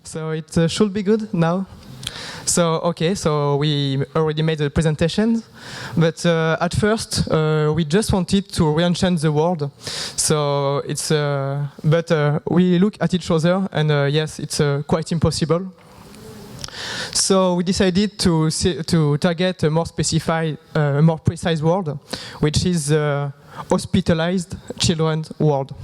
So it should be good now. So okay, so we already made the presentation, but at first we just wanted to re-enchant the world. So it's but we look at each other and yes, it's quite impossible. So we decided to target a more specified, more precise world, which is hospitalized children's world.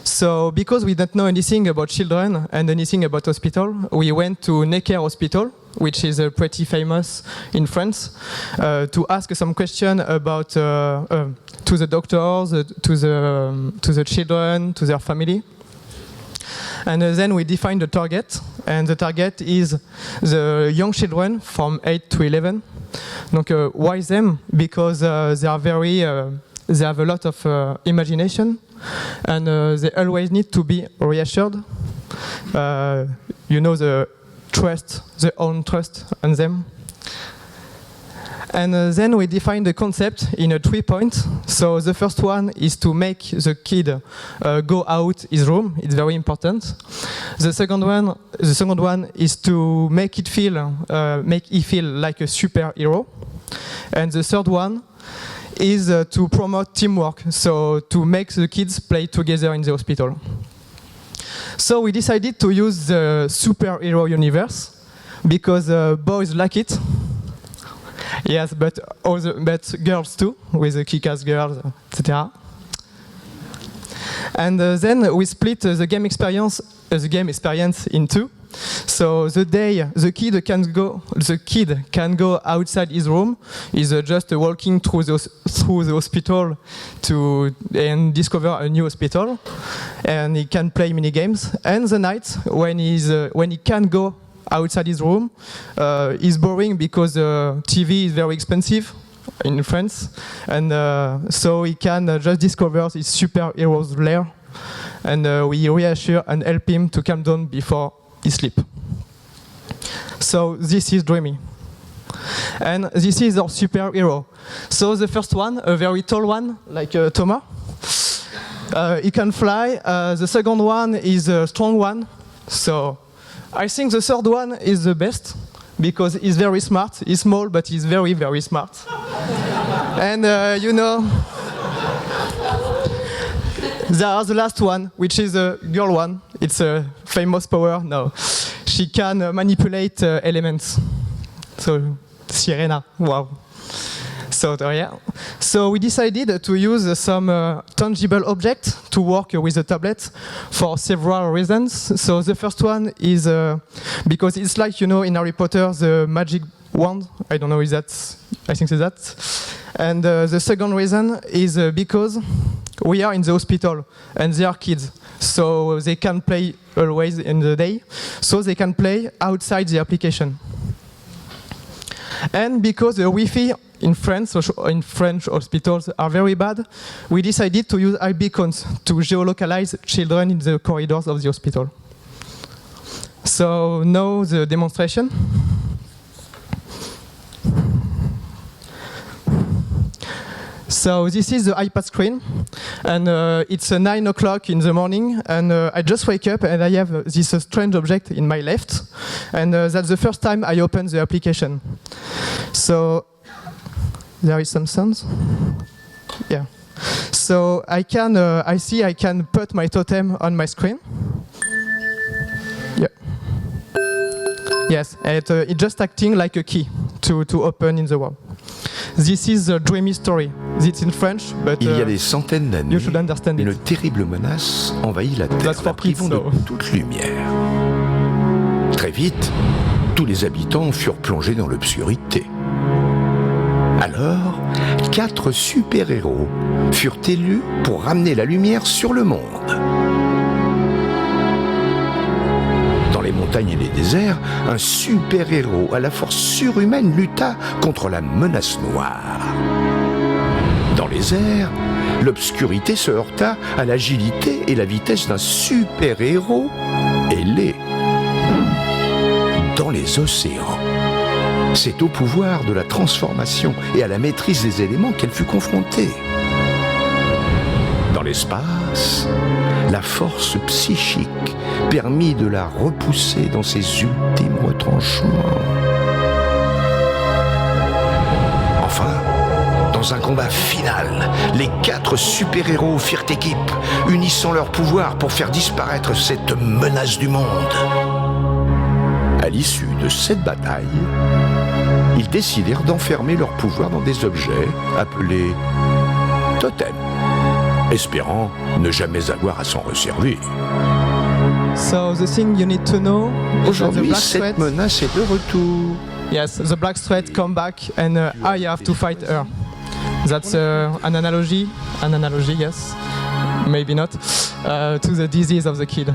So because we don't know anything about children and anything about hospital, we went to Necker Hospital, which is pretty famous in France, to ask some question about to the doctors, to the children, to their family. And then we defined the target, and the target is the young children from 8 to 11. Donc, why them? Because they are very, they have a lot of imagination, and they always need to be reassured. You know, the own trust on them. And then we define the concept in 3 points. So the first one is to make the kid go out his room. It's very important. The second one is to make it feel like a superhero. And the third one is to promote teamwork. So to make the kids play together in the hospital. So we decided to use the superhero universe because boys like it. Yes, but girls too, with the kick-ass girls, etc. And then we split the game experience in two. So the day the kid can go outside his room, is just walking through the hospital and discover a new hospital, and he can play mini games. And the night when he can go outside his room, is boring because TV is very expensive in France, and so he can just discover his superhero's lair, and we reassure and help him to calm down before he sleep. So this is Dreamy, and this is our superhero. So the first one, a very tall one, like Thomas. He can fly. The second one is a strong one. So I think the third one is the best because he's very smart. He's small, but he's very, very smart. And you know, there's the last one, which is a girl one. It's a famous power. No, she can manipulate elements. So Sirena, wow. So yeah, so we decided to use some tangible object to work with the tablet for several reasons. So the first one is because it's like, you know, in Harry Potter, the magic wand. I don't know if that's, I think it's that. And the second reason is because we are in the hospital and they are kids, so they can play always in the day, so they can play outside the application. And because the Wi-Fi in French hospitals are very bad, we decided to use iBeacons to geolocalize children in the corridors of the hospital. So now the demonstration. So this is the iPad screen, and it's 9 o'clock in the morning, and I just wake up and I have this strange object in my left, and that's the first time I open the application. So there is some sounds. Yeah. So I see I can put my totem on my screen. Yeah. Yes, and it's just acting like a key to open in the wall. This is a dreamy story. It's in French, but il y a des centaines d'années, une it. terrible menace envahit la Terre, la privant de toute lumière. Très vite, tous les habitants furent plongés dans l'obscurité. Alors, 4 super-héros furent élus pour ramener la lumière sur le monde. Dans les montagnes et les déserts, un super-héros à la force surhumaine lutta contre la menace noire. Dans les airs, l'obscurité se heurta à l'agilité et la vitesse d'un super-héros ailé. Dans les océans, c'est au pouvoir de la transformation et à la maîtrise des éléments qu'elle fut confrontée. Dans l'espace, la force psychique permit de la repousser dans ses ultimes retranchements. Enfin, dans un combat final, les 4 super-héros firent équipe, unissant leurs pouvoirs pour faire disparaître cette menace du monde. À l'issue de cette bataille, ils décidèrent d'enfermer leurs pouvoirs dans des objets appelés totems, espérant ne jamais avoir à s'en resservir. So the thing you need to know is that the Aujourd'hui, Black cette Threat, menace est de retour. yes, the Black Threat come back and I have to fight her. That's an analogy, yes, maybe not, to the disease of the kid.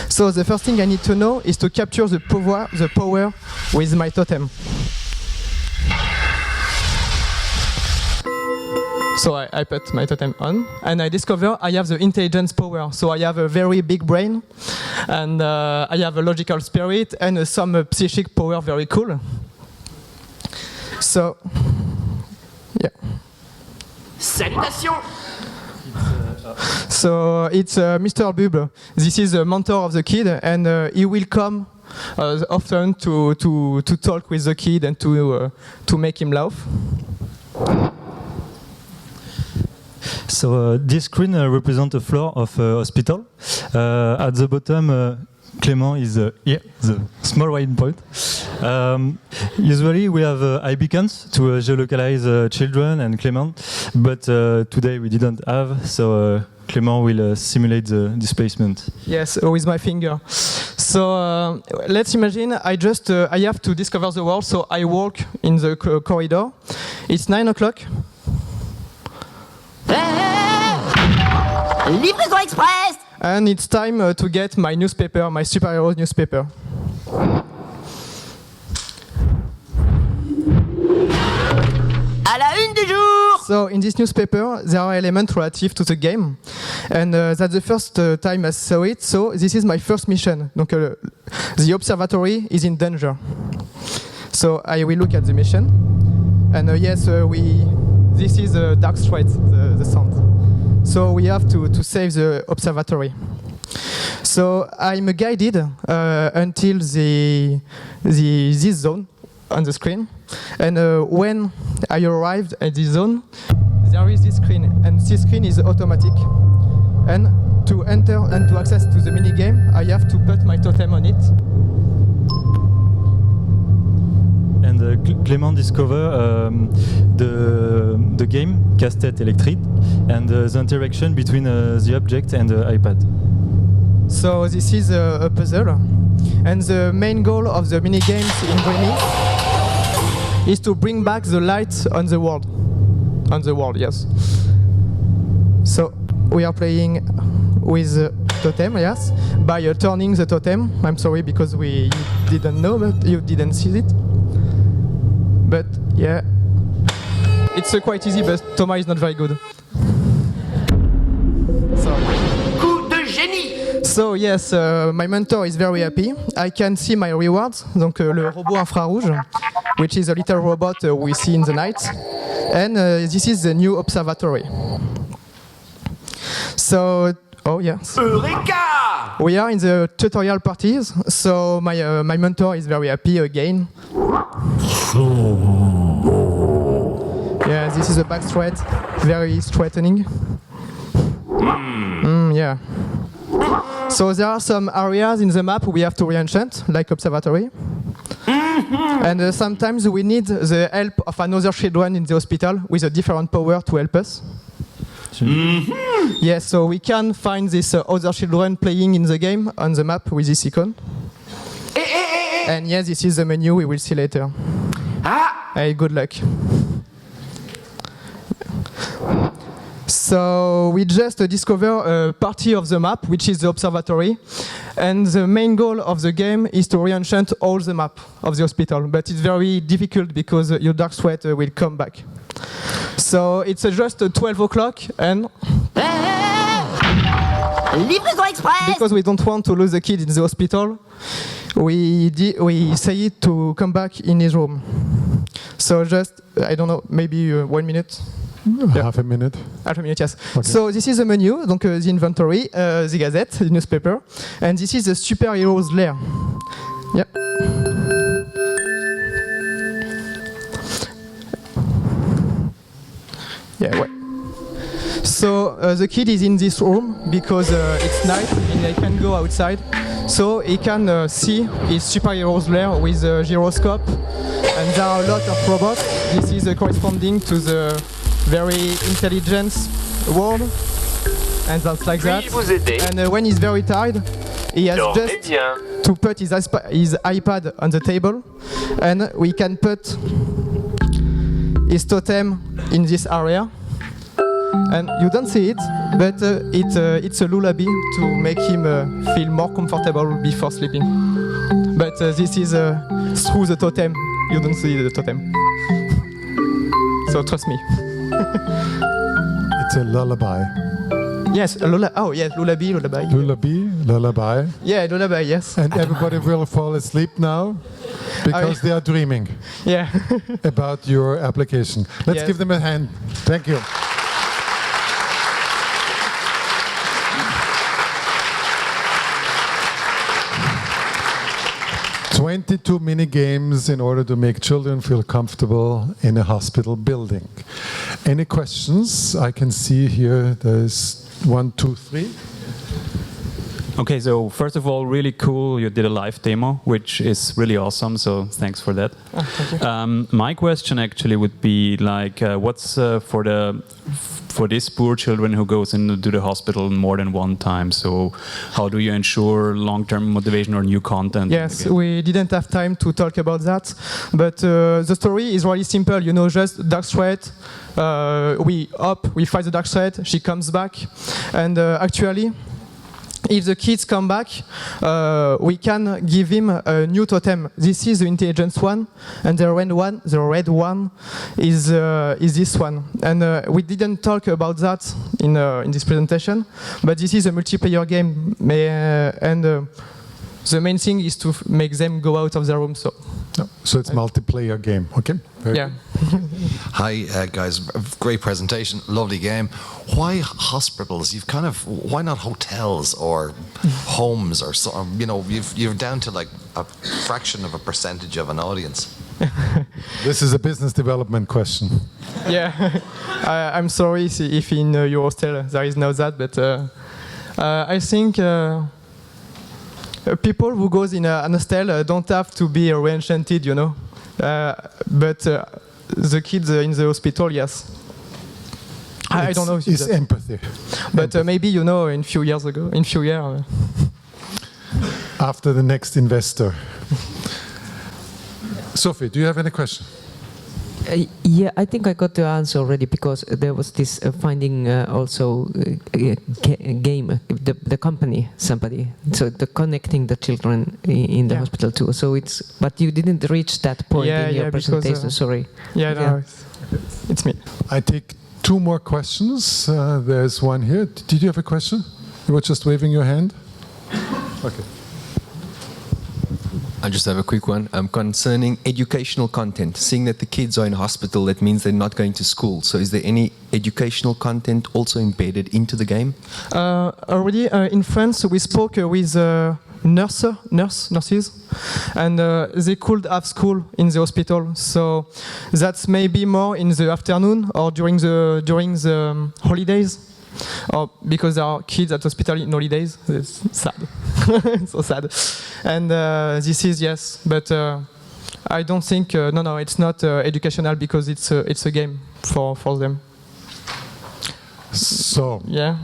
So the first thing I need to know is to capture the power with my totem. So I put my totem on, and I discover I have the intelligence power. So I have a very big brain, and I have a logical spirit, and some psychic power, very cool. So, yeah. Salutations! So it's Mr. Bub. This is the mentor of the kid, and he will come often to talk with the kid and to make him laugh. So this screen represents the floor of a hospital. At the bottom, Clément is here, the small white point. Usually we have eye beacons to geolocalize children and Clément, but today we didn't have, so Clément will simulate the displacement. Yes, with my finger. So let's imagine I have to discover the world, so I walk in the corridor. It's 9 o'clock. Livraison express! And it's time to get my newspaper, my superhero newspaper. À la une du jour! So in this newspaper, there are elements relative to the game, and that's the first time I saw it. So this is my first mission. Donc the observatory is in danger. So I will look at the mission, and yes, this is a dark threat, the sound. So we have to save the observatory. So I'm guided until this zone on the screen, and when I arrived at this zone, there is this screen, and this screen is automatic. And to enter and to access to the mini game, I have to put my totem on it. And Clément discover the game Casse-tête électrique and the interaction between the object and the iPad. So this is a puzzle, and the main goal of the mini games in Dreamy is to bring back the light on the world. On the world, yes. So we are playing with the totem, yes, by turning the totem. I'm sorry because you didn't know, but you didn't see it. But yeah, it's quite easy, but Thomas is not very good. Coup de génie! So yes, my mentor is very happy. I can see my rewards, donc le robot infrarouge, which is a little robot we see in the night. And this is the new observatory. So, oh yes. Eureka! We are in the tutorial parties, so my mentor is very happy again. Yeah, this is a back threat, very threatening. Yeah. So there are some areas in the map we have to re-enchant, like observatory. And sometimes we need the help of another children in the hospital with a different power to help us. Yes, so we can find these other children playing in the game on the map with this icon. And yes, this is the menu we will see later. Ah! Hey, good luck. So we just discover a party of the map, which is the observatory, and the main goal of the game is to re-enchant all the map of the hospital, but it's very difficult because your dark threat will come back. So it's just 12 o'clock, and Livraison express! because we don't want to lose the kid in the hospital, we say it to come back in his room. So just, I don't know, maybe 1 minute. Half a minute. Half a minute, yes. Okay. So this is the menu, donc the inventory, the gazette, the newspaper, and this is the superheroes lair. Yep. Yeah. Well. So the kid is in this room because it's night and he can go outside. So he can see his superheroes lair with a gyroscope, and there are a lot of robots. This is corresponding to the very intelligent world, and that's like that. vous aider? And when he's very tired, he has Dormez just bien. to put his iPad on the table, and we can put his totem in this area. And you don't see it, but it's a lullaby to make him feel more comfortable before sleeping. But this is through the totem. You don't see the totem. So trust me. It's a lullaby. Yes, a lullaby. Oh, yes, lullaby. Lullaby. Yeah, lullaby. Yes. And everybody will fall asleep now because they are dreaming Yeah. about your application. Let's Yes. give them a hand. Thank you. "22 mini games in order to make children feel comfortable in a hospital building." Any questions? I can see here there's 1, 2, 3. Okay, so first of all, really cool. You did a live demo, which is really awesome. So thanks for that. Thank you. My question actually would be like, what's for these poor children who goes into the hospital more than one time? So how do you ensure long-term motivation or new content? Yes, we didn't have time to talk about that, but the story is really simple. You know, just dark threat. We fight the dark threat. She comes back, and actually, if the kids come back, we can give him a new totem. This is the intelligence one, and the red one is this one. And we didn't talk about that in this presentation, but this is a multiplayer game, and the main thing is to make them go out of the room. So it's multiplayer game. Okay. Very Yeah. Hi, guys. Great presentation. Lovely game. Why hospitals? Why not hotels or homes or so? You know, you're down to like a fraction of a percentage of an audience. This is a business development question. Yeah, I'm sorry if in your hostel there is no that, but I think people who goes in an hostel don't have to be re-enchanted, you know. But the kids in the hospital, yes. I don't know if It's that- empathy. but maybe, you know, in few years. After the next investor. Sophie, do you have any question? Yeah, I think I got the answer already, because there was this finding also game, the company, somebody. So the connecting the children in the hospital too. So but you didn't reach that point in your presentation. Because, sorry. Yeah, no, it's me. I take 2 more questions. There's one here. Did you have a question? You were just waving your hand? Okay. I just have a quick one concerning educational content. Seeing that the kids are in hospital, that means they're not going to school. So is there any educational content also embedded into the game? Already in France, we spoke with nurses, and they could have school in the hospital. So that's maybe more in the afternoon or during the holidays. Or because there are kids at hospital in holidays. It's sad. So sad. And this is, yes, but I don't think, no, it's not educational, because it's a game for them. So, Yeah.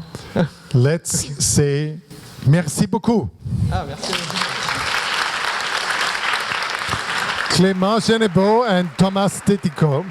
let's say merci beaucoup. Merci. Clément Genebeau and Thomas Tetico.